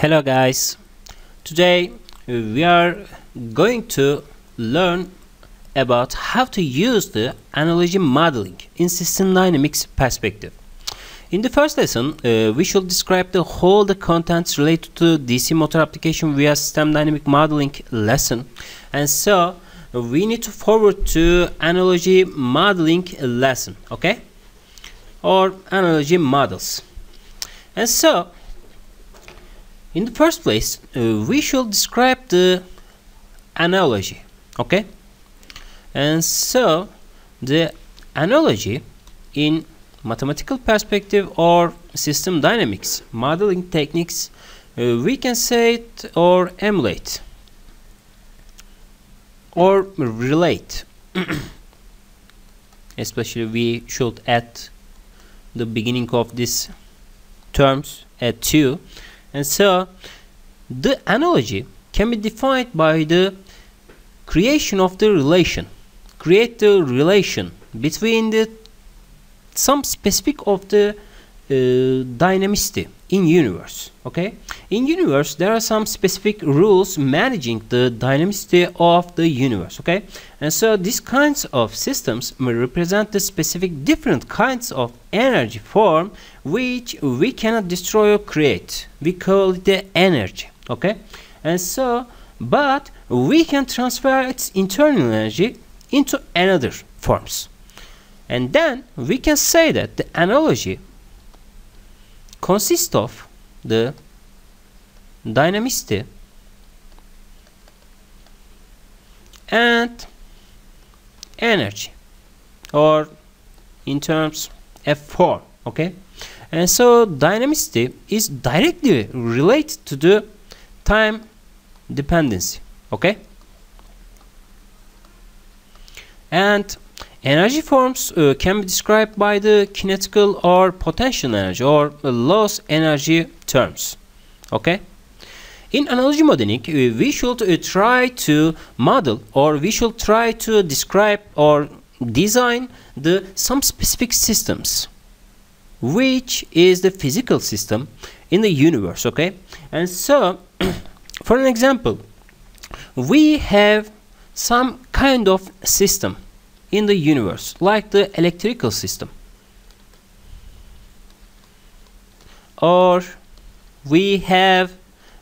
Hello guys, today we are going to learn about how to use the analogy modeling in system dynamics perspective. In the first lesson, we should describe the whole the contents related to DC motor application via system dynamic modeling lesson, and so we need to forward to analogy modeling lesson, okay, or analogy models. And so in the first place, we should describe the analogy, okay? And so the analogy in mathematical perspective or system dynamics modeling techniques, we can say it or emulate or relate. Especially we should add the beginning of these terms at 2. And so the analogy can be defined by the creation of the relation, create the relation between the some specific of the dynamicity in universe, okay? In universe there are some specific rules managing the dynamicity of the universe, okay? And so these kinds of systems may represent the specific different kinds of energy form which we cannot destroy or create. We call it the energy, okay? And so but we can transfer its internal energy into another forms. And then we can say that the analogy consists of the dynamicity and energy, or in terms F4, okay? And so dynamicity is directly related to the time dependency, okay? And energy forms can be described by the kinetical or potential energy or loss energy terms, okay? In analogy modeling, we should try to model, or we should try to describe or design some specific systems, which is the physical system in the universe, okay? And so for an example, we have some kind of system in the universe, like the electrical system, or we have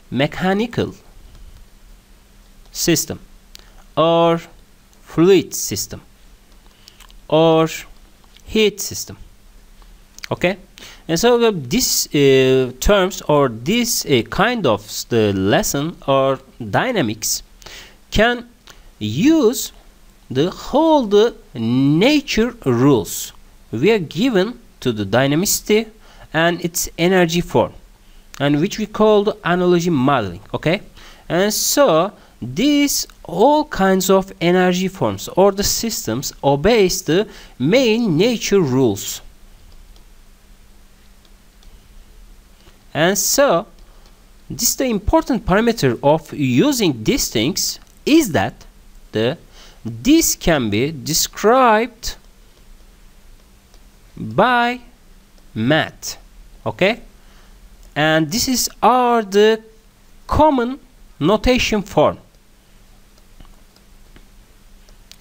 mechanical system, or fluid system, or heat system, okay? And so these terms or this kind of the lesson or dynamics can use the whole the nature rules we are given to the dynamicity and its energy form, and which we call the analogy modeling, okay? And so these all kinds of energy forms or the systems obeys the main nature rules. And so this the important parameter of using these things is that this can be described by math, okay? And this is the common notation form.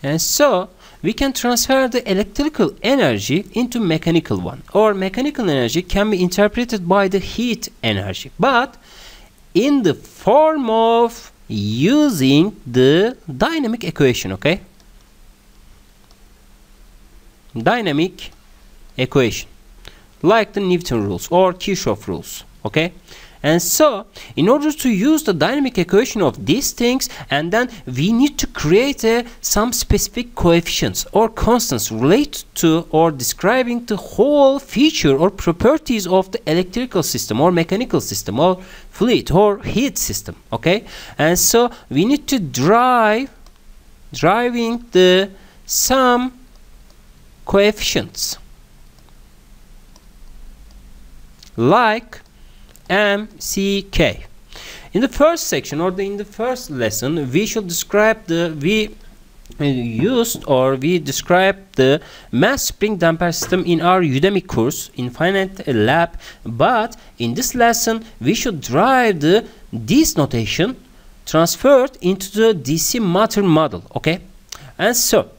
And so we can transfer the electrical energy into mechanical one, or mechanical energy can be interpreted by the heat energy, but in the form of using the dynamic equation, okay? Dynamic equation, like the Newton rules or Kirchhoff rules, okay? And so in order to use the dynamic equation of these things, and then we need to create some specific coefficients or constants related to or describing the whole feature or properties of the electrical system or mechanical system or fluid or heat system, okay? And so we need to driving the some coefficients like MCK. In the first section or in the first lesson, we should describe we used, or we described the mass spring damper system in our Udemy course Infinite Lab, but in this lesson we should drive this notation transferred into the DC matter model. Okay, and so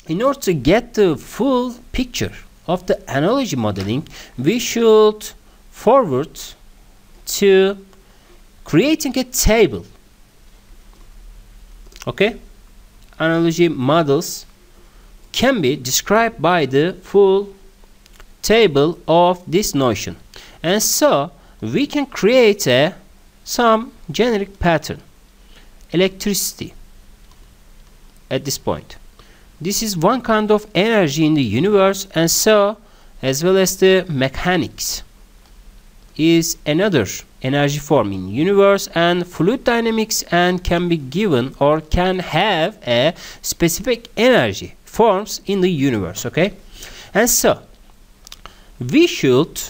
in order to get the full picture of the analogy modeling, we should forward to creating a table. Okay, analogy models can be described by the full table of this notion, and so we can create some generic pattern. Electricity at this point, this is one kind of energy in the universe, and so as well as the mechanics is another energy form in universe, and fluid dynamics and can be given or can have a specific energy forms in the universe. Okay, and so we should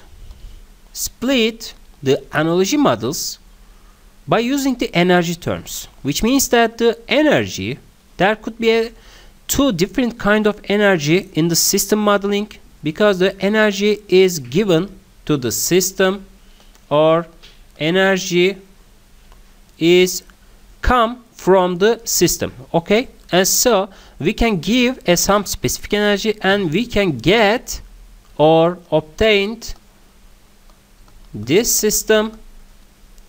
split the analogy models by using the energy terms, which means that the energy, there could be two different kind of energy in the system modeling, because the energy is given to the system, or energy is come from the system. Okay, and so we can give some specific energy, and we can get or obtained this system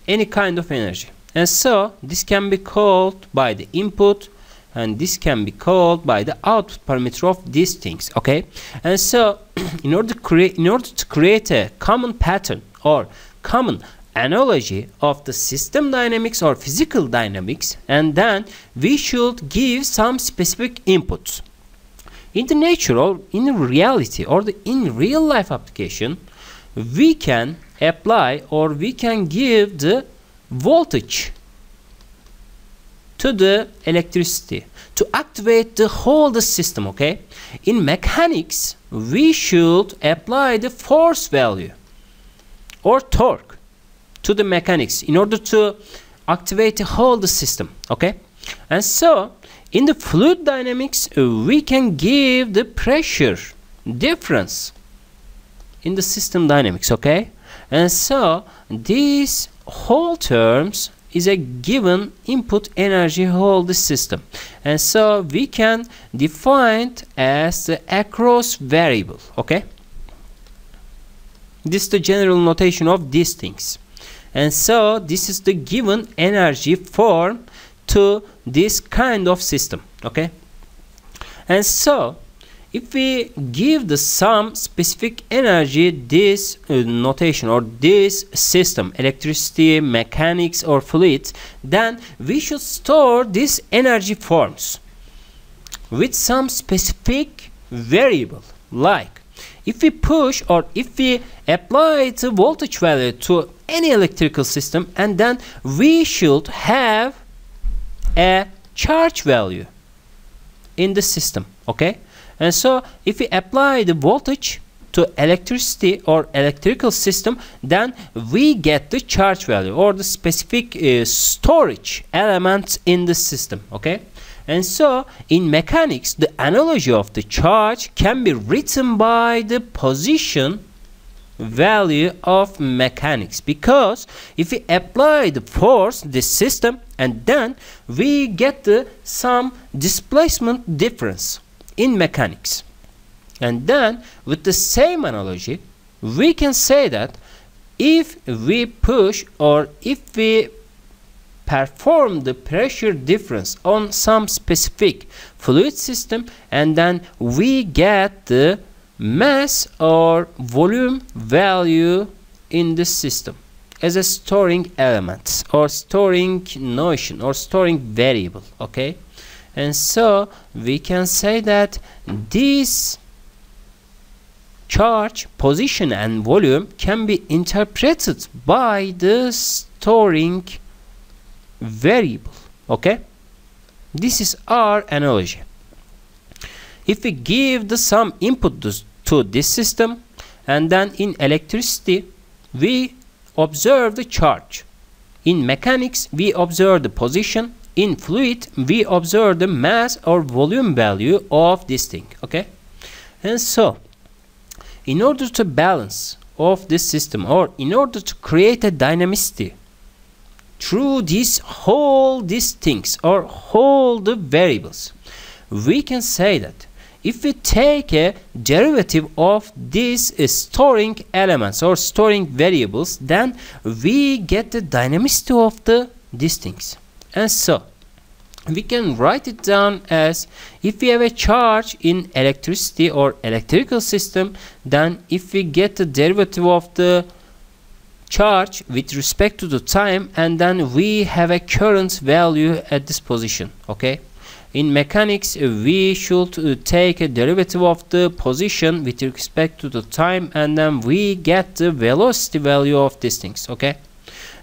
any kind of energy, and so this can be called by the input, and this can be called by the output parameter of these things. Okay, and so in order to create a common pattern or common analogy of the system dynamics or physical dynamics, and then we should give some specific inputs. In the nature or in reality or in real life application, we can apply or we can give the voltage to the electricity to activate the whole system. Okay, in mechanics we should apply the force value or torque to the mechanics in order to activate the whole system. Okay, and so in the fluid dynamics we can give the pressure difference in the system dynamics. Okay, and so these whole terms is a given input energy whole the system, and so we can define it as the across variable. Okay, this is the general notation of these things, and so this is the given energy form to this kind of system. Okay, and so if we give the some specific energy this notation or this system, electricity, mechanics or fluids, then we should store these energy forms with some specific variable. Like if we push or if we apply the voltage value to any electrical system, and then we should have a charge value in the system. Okay, and so if we apply the voltage to electricity or electrical system, then we get the charge value or the specific storage elements in the system. Okay, and so in mechanics the analogy of the charge can be written by the position value of mechanics, because if we apply the force this system, and then we get the some displacement difference in mechanics, and then with the same analogy we can say that if we push or if we perform the pressure difference on some specific fluid system, and then we get the mass or volume value in the system as a storing element or storing notion or storing variable. Okay, and so we can say that this charge, position and volume can be interpreted by the storing variable. Okay, this is our analogy. If we give the some input to this system, and then in electricity we observe the charge, in mechanics we observe the position, in fluid, we observe the mass or volume value of this thing. Okay, and so in order to balance of this system, or in order to create a dynamicity through these things or whole the variables, we can say that if we take a derivative of these storing elements or storing variables, then we get the dynamicity of these things. And so we can write it down as, if we have a charge in electricity or electrical system, then if we get the derivative of the charge with respect to the time, and then we have a current value at this position. Okay, in mechanics we should take a derivative of the position with respect to the time, and then we get the velocity value of these things. Okay,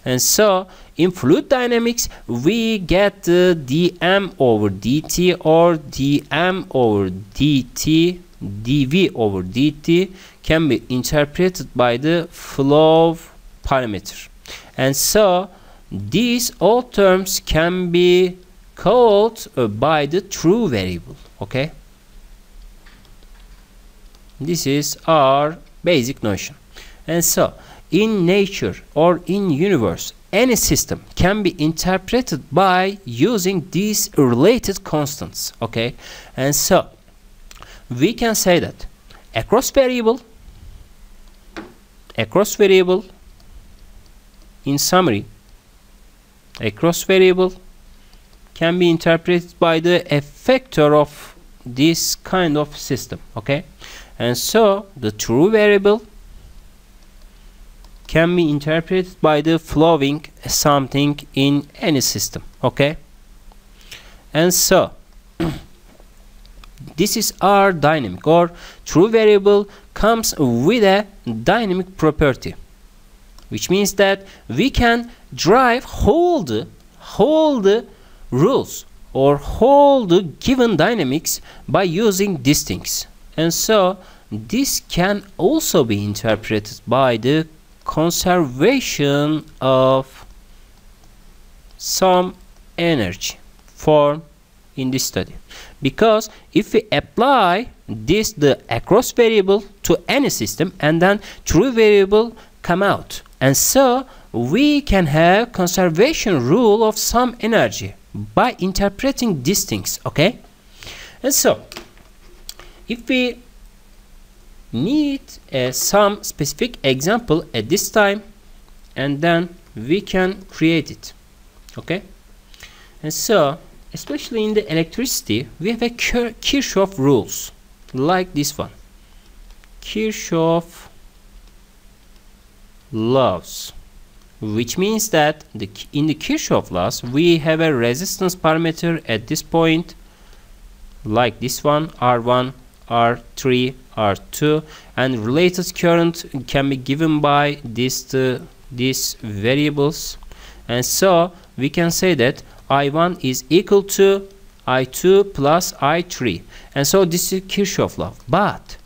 and so in fluid dynamics we get the dm over dt or dm over dt, dv over dt can be interpreted by the flow parameter, and so these all terms can be called by the true variable. Okay, this is our basic notion. And so in nature or in universe, any system can be interpreted by using these related constants. Okay, and so we can say that across variable, in summary, across variable can be interpreted by the effector of this kind of system. Okay, and so the true variable can be interpreted by the flowing something in any system. Okay, and so this is our dynamic, or true variable comes with a dynamic property, which means that we can drive whole the rules or whole the given dynamics by using these things. And so this can also be interpreted by the conservation of some energy form in this study, because if we apply this the across variable to any system, and then true variable come out, and so we can have conservation rule of some energy by interpreting these things. Okay, and so if we need some specific example at this time, and then we can create it. Okay, and so especially in the electricity we have a Kirchhoff rules like this one, Kirchhoff laws, which means that in the Kirchhoff laws we have a resistance parameter at this point like this one, R1, R3, R2, and related current can be given by these variables. And so we can say that I1 is equal to I2 plus I3, and so this is Kirchhoff law. But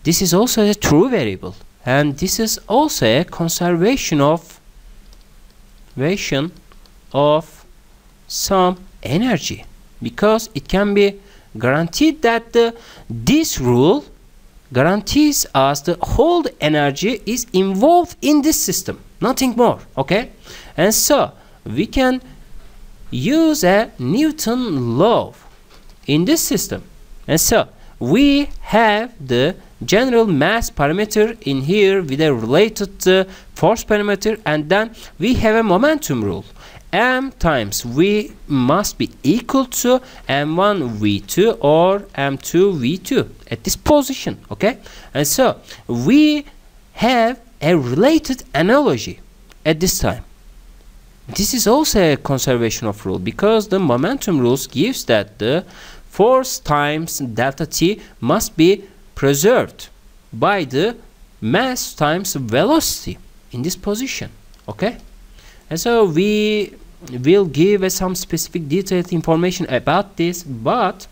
this is also a true variable, and this is also a conservation of some energy, because it can be guaranteed that this rule guarantees us the whole energy is involved in this system, nothing more. Okay, and so we can use a Newton law in this system, and so we have the general mass parameter in here with a related force parameter, and then we have a momentum rule. M times V must be equal to M1 V2 or M2 V2 at this position. Okay, and so we have a related analogy at this time. This is also a conservation of rule, because the momentum rules gives that the force times delta t must be preserved by the mass times velocity in this position. Okay, and so we will give some specific detailed information about this, but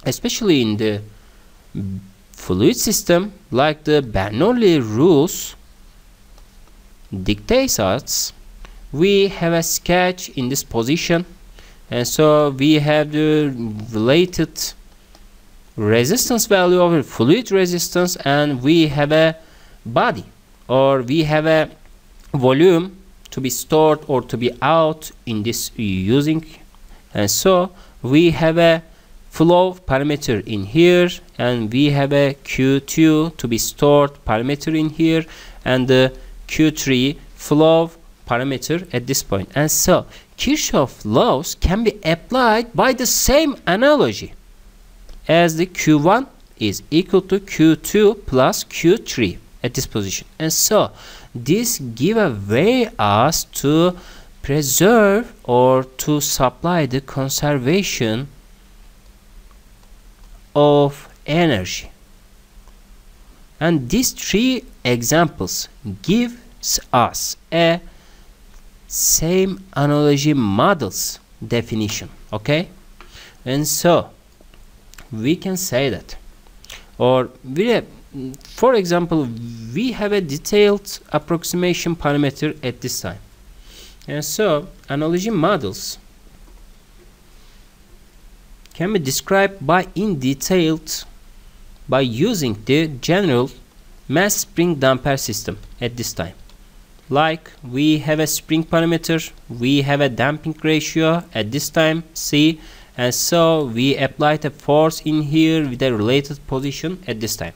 especially in the fluid system, like the Bernoulli rules dictates us, we have a sketch in this position and so we have the related resistance value of fluid resistance, and we have a body, or we have a volume to be stored or to be out in this using, and so we have a flow parameter in here, and we have a Q2 to be stored parameter in here, and the Q3 flow parameter at this point. And so Kirchhoff laws can be applied by the same analogy, as the Q1 is equal to Q2 plus Q3 at this position. And so this give a way us to preserve or to supply the conservation of energy. And these three examples gives us a same analogy models definition. Okay, and so we can say that, or for example, we have a detailed approximation parameter at this time, and so analogy models can be described in detail by using the general mass spring damper system at this time. Like we have a spring parameter, we have a damping ratio at this time C, and so we applied a force in here with a related position at this time.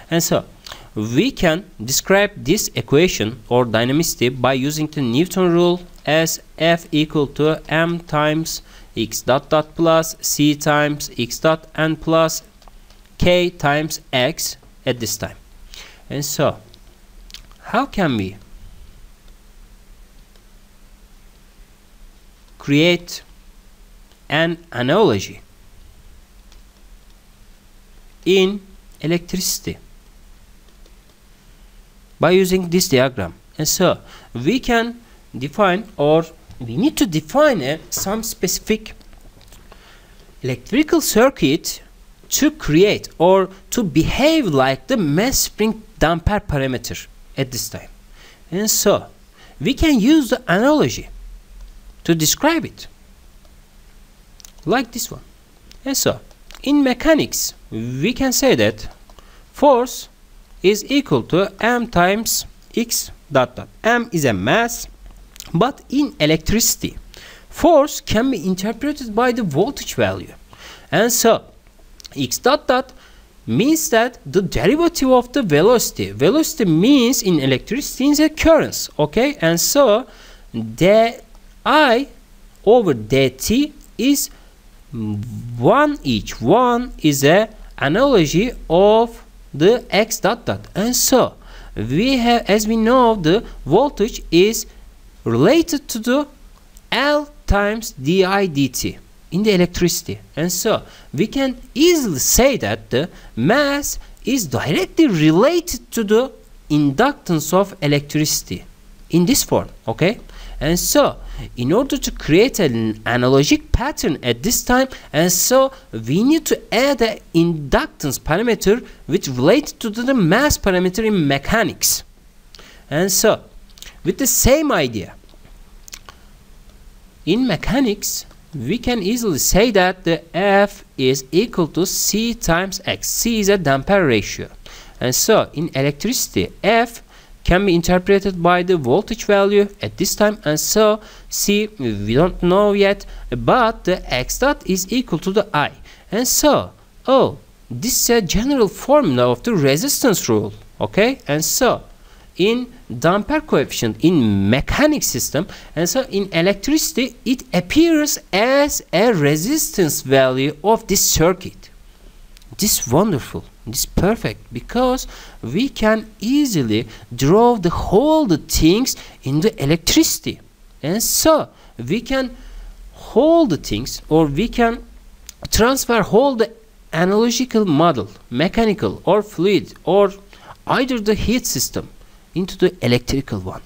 And so we can describe this equation or dynamicity by using the Newton rule as F equal to m times x dot dot plus c times x dot and plus k times x at this time. And so how can we create an analogy in electricity? By using this diagram. And so we can define, or we need to define some specific electrical circuit to create or to behave like the mass spring damper parameter at this time. And so we can use the analogy to describe it like this one. And so in mechanics we can say that force is equal to m times x dot dot. M is a mass, but in electricity force can be interpreted by the voltage value. And so x dot dot means that the derivative of the velocity. Velocity means in electricity is a current. Okay, and so the I over dt is 1 each. 1 is a analogy of the x dot dot. And so we have, as we know, the voltage is related to the L times di dt in the electricity. And so we can easily say that the mass is directly related to the inductance of electricity in this form. Okay, and so in order to create an analogic pattern at this time, and so we need to add an inductance parameter which related to the mass parameter in mechanics. And so with the same idea in mechanics we can easily say that the F is equal to C times X. C is a damper ratio. And so in electricity F can be interpreted by the voltage value at this time, and so C we don't know yet, but the x dot is equal to the I. And so this is a general formula of the resistance rule. Okay, and so in damper coefficient in mechanic system, and so in electricity it appears as a resistance value of this circuit. This is wonderful. This is perfect, because we can easily draw the whole the things in the electricity, and so we can hold the things, or we can transfer whole the analogical model, mechanical or fluid or either the heat system, into the electrical one.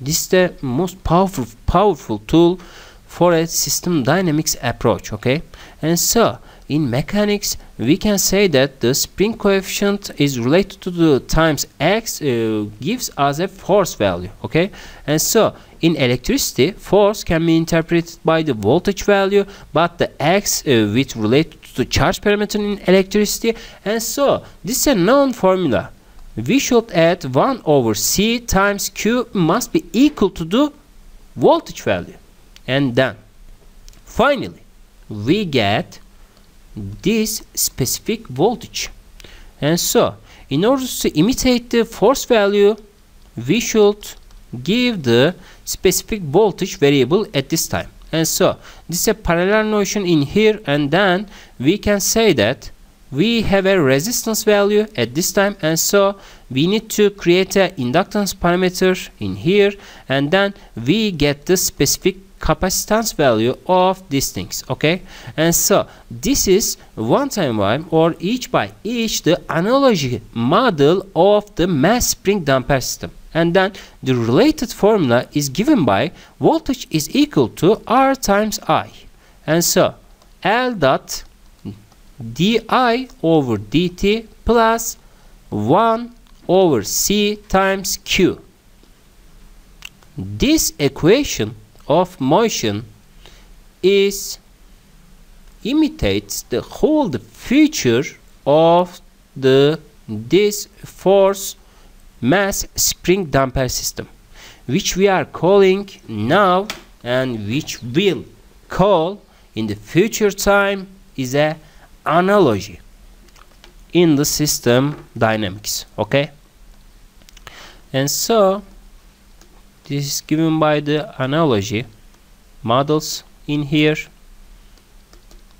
This is the most powerful tool for a system dynamics approach. Okay, and so in mechanics we can say that the spring coefficient is related to the times x gives us a force value. Okay, and so in electricity force can be interpreted by the voltage value, but the x with related to the charge parameter in electricity, and so this is a known formula. We should add 1 over c times q must be equal to the voltage value, and then finally we get this specific voltage. And so in order to imitate the force value we should give the specific voltage variable at this time. And so this is a parallel notion in here, and then we can say that we have a resistance value at this time, and so we need to create an inductance parameter in here, and then we get the specific capacitance value of these things. Okay, and so this is one time one or each by each the analogy model of the mass spring damper system, and then the related formula is given by voltage is equal to R times I, and so L dot di over dt plus 1 over c times q. This equation of motion imitates the whole feature of this force mass spring damper system, which we are calling now and which will call in the future time is a analogy in the system dynamics. Okay, and so this is given by the analogy models in here.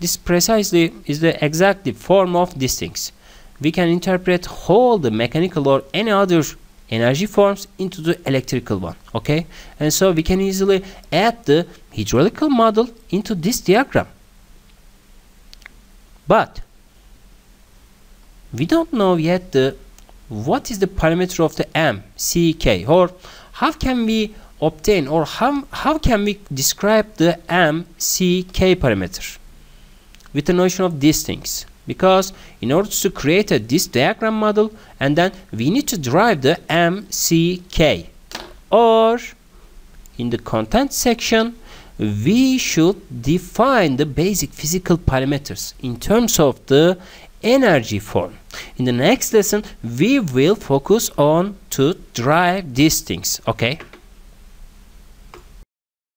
This precisely is the exact form of these things. We can interpret whole the mechanical or any other energy forms into the electrical one. Okay, and so we can easily add the hydraulical model into this diagram. But we don't know yet what is the parameter of the m, c, k, or how can we obtain or how can we describe the m, c, k parameter with the notion of these things, because in order to create this diagram model, and then we need to derive the m, c, k, or in the content section we should define the basic physical parameters in terms of the energy form. In the next lesson we will focus on to derive these things. Okay.